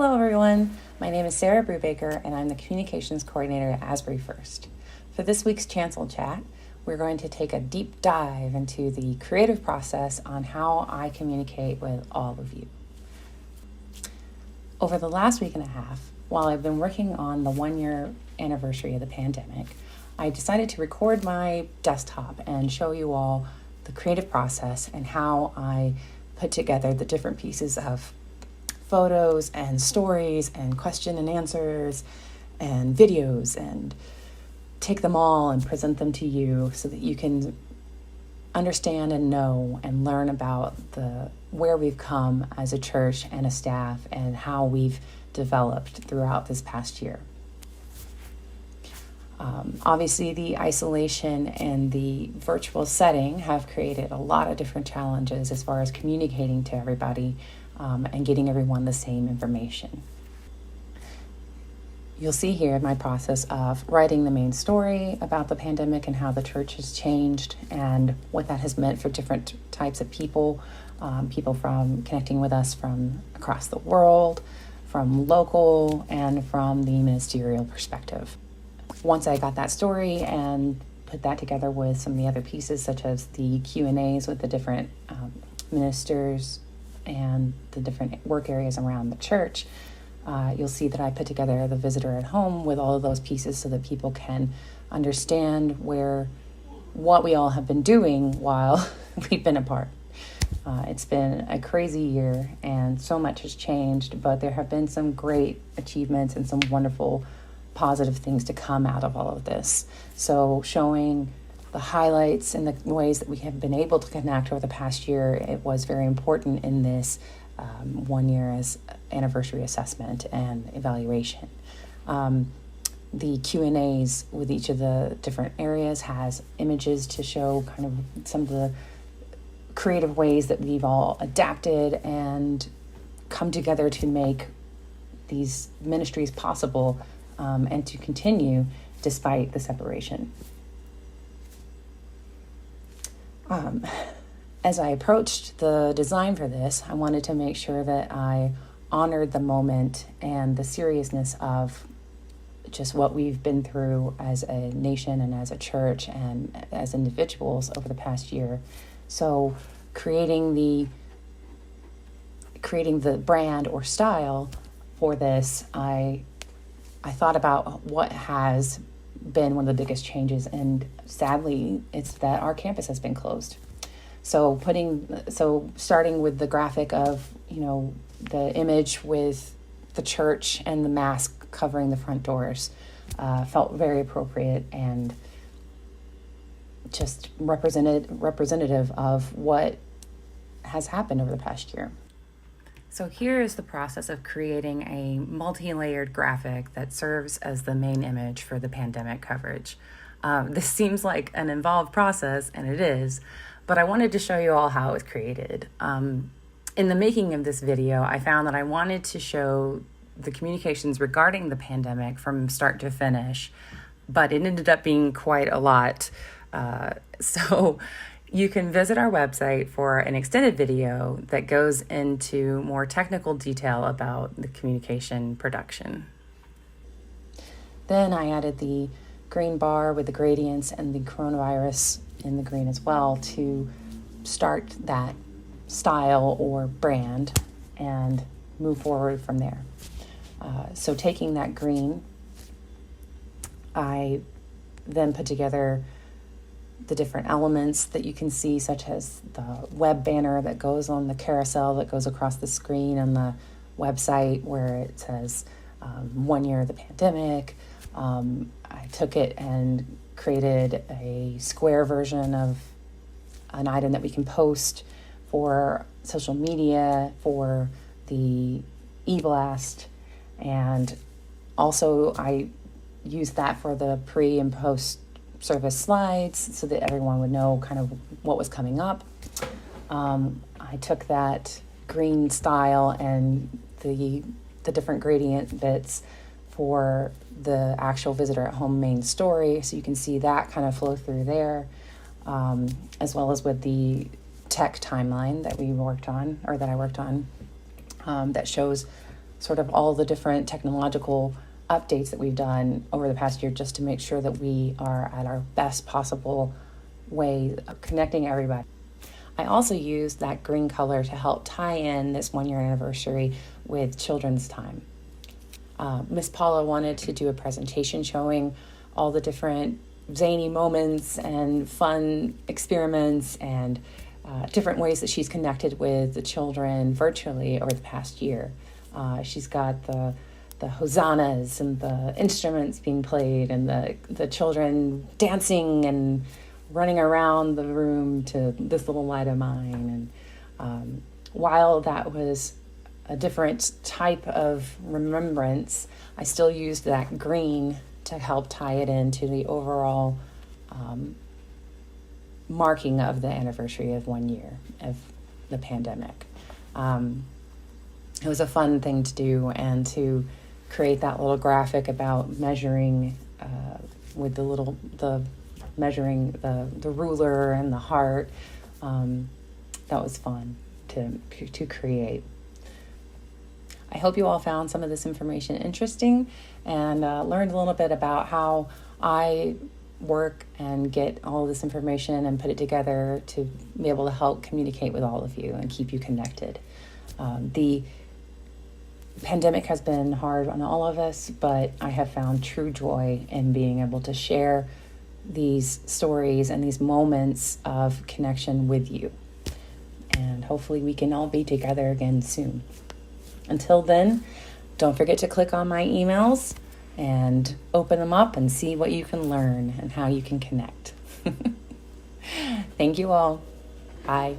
Hello everyone, my name is Sarah Brubaker and I'm the Communications Coordinator at Asbury First. For this week's Chancel Chat, we're going to take a deep dive into the creative process on how I communicate with all of you. Over the last week and a half, while I've been working on the 1-year anniversary of the pandemic, I decided to record my desktop and show you all the creative process and how I put together the different pieces of photos and stories and question and answers and videos and take them all and present them to you so that you can understand and know and learn about where we've come as a church and a staff and how we've developed throughout this past year. Obviously, the isolation and the virtual setting have created a lot of different challenges as far as communicating to everybody and getting everyone the same information. You'll see here my process of writing the main story about the pandemic and how the church has changed and what that has meant for different types of people, people from connecting with us from across the world, from local, and from the ministerial perspective. Once I got that story and put that together with some of the other pieces, such as the Q&As with the different ministers and the different work areas around the church, you'll see that I put together the visitor at home with all of those pieces so that people can understand what we all have been doing while we've been apart. It's been a crazy year and so much has changed, but there have been some great achievements and some wonderful positive things to come out of all of this. So showing the highlights and the ways that we have been able to connect over the past year, it was very important in this 1 year as anniversary assessment and evaluation. The Q&As with each of the different areas has images to show kind of some of the creative ways that we've all adapted and come together to make these ministries possible and to continue despite the separation. As I approached the design for this, I wanted to make sure that I honored the moment and the seriousness of just what we've been through as a nation and as a church and as individuals over the past year. So creating the brand or style for this, I thought about what has been one of the biggest changes, and sadly, it's that our campus has been closed. So starting with the graphic of, the image with the church and the mask covering the front doors felt very appropriate and just representative of what has happened over the past year. So here is the process of creating a multi-layered graphic that serves as the main image for the pandemic coverage. This seems like an involved process, and it is, but I wanted to show you all how it was created. In the making of this video, I found that I wanted to show the communications regarding the pandemic from start to finish, but it ended up being quite a lot. So you can visit our website for an extended video that goes into more technical detail about the communication production. Then I added the green bar with the gradients and the coronavirus in the green as well to start that style or brand and move forward from there. So taking that green, I then put together the different elements that you can see, such as the web banner that goes on the carousel that goes across the screen on the website where it says 1 year of the pandemic. I took it and created a square version of an item that we can post for social media, for the e-blast, and also I used that for the pre and post service slides so that everyone would know kind of what was coming up. I took that green style and the different gradient bits for the actual visitor at home main story, so you can see that kind of flow through there, as well as with the tech timeline that we worked on, or that I worked on, that shows sort of all the different technological updates that we've done over the past year just to make sure that we are at our best possible way of connecting everybody. I also used that green color to help tie in this 1-year anniversary with children's time. Miss Paula wanted to do a presentation showing all the different zany moments and fun experiments and different ways that she's connected with the children virtually over the past year. She's got the hosannas and the instruments being played and the children dancing and running around the room to This Little Light of Mine. And while that was a different type of remembrance, I still used that green to help tie it into the overall marking of the anniversary of 1 year of the pandemic. It was a fun thing to do, and to create that little graphic about measuring with the measuring the ruler and the heart. That was fun to create. I hope you all found some of this information interesting and learned a little bit about how I work and get all this information and put it together to be able to help communicate with all of you and keep you connected. The pandemic has been hard on all of us, but I have found true joy in being able to share these stories and these moments of connection with you. And hopefully we can all be together again soon. Until then, don't forget to click on my emails and open them up and see what you can learn and how you can connect. Thank you all. Bye.